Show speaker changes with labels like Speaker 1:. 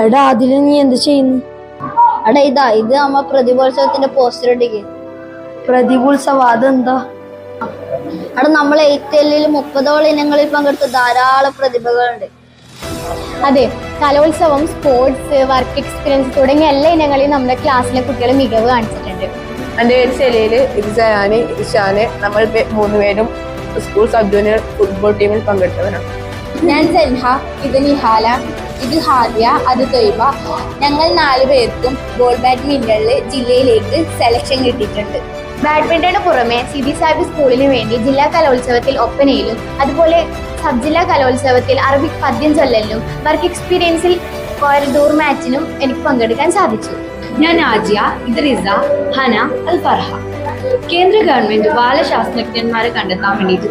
Speaker 1: എടാ അതില് നീ എന്ത് ചെയ്യുന്നു?
Speaker 2: എടാ ഇത് നമ്മ പ്രതിഭോത്സവത്തിന്റെ പോസ്റ്റർ ഇടിക്ക്.
Speaker 1: പ്രതിഭോത്സവം അതെന്താ?
Speaker 2: നമ്മൾ 8L 30ഓളം ഇനങ്ങളിൽ പങ്കെടുത്ത ധാരാളം പ്രതിഭകളുണ്ട്.
Speaker 3: അതെ, കലോത്സവം, സ്പോർട്സ്, വർക്ക് എക്സ്പീരിയൻസ് തുടങ്ങിയ എല്ലാ ഇനങ്ങളിലും നമ്മുടെ ക്ലാസ്സിലെ കുട്ടികൾ മികവ് കാണിച്ചിട്ടുണ്ട്.
Speaker 4: എൻ്റെ പേര് സെലീല്, ഇത് സയാന്, ഇഷാന്. നമ്മൾ 3 പേരും സ്കൂൾ സബ് ജൂനിയർ ഫുട്ബോൾ ടീമിൽ പങ്കെടുത്തവരാണ്.
Speaker 5: ഞാൻ സെൻഹ, ഇത് നിഹാല, ഇത് ഹാദിയ, അത് തൊയ്ബ. ഞങ്ങൾ 4 പേർക്കും ബോൾ ബാഡ്മിന്റണിൽ ജില്ലയിലേക്ക് സെലക്ഷൻ കിട്ടിയിട്ടുണ്ട്.
Speaker 3: ബാഡ്മിന്റണിന് പുറമെ സിബി സാഹിബ് സ്കൂളിന് വേണ്ടി ജില്ലാ കലോത്സവത്തിൽ ഒപ്പനയിലും അതുപോലെ സബ് ജില്ലാ കലോത്സവത്തിൽ അറബിക് പദ്യം ചൊല്ലലിലും വർക്ക് എക്സ്പീരിയൻസിൽ കോറിഡോർ മാച്ചിനും എനിക്ക് പങ്കെടുക്കാൻ സാധിച്ചു.
Speaker 6: ഞാൻ ആജിയ, ഇത് റിസ, ഹന, അൽ ഫർഹ. കേന്ദ്ര ഗവൺമെന്റ് ബാലശാസ്ത്രജ്ഞന്മാരെ കണ്ടെത്താൻ വേണ്ടിയിട്ട്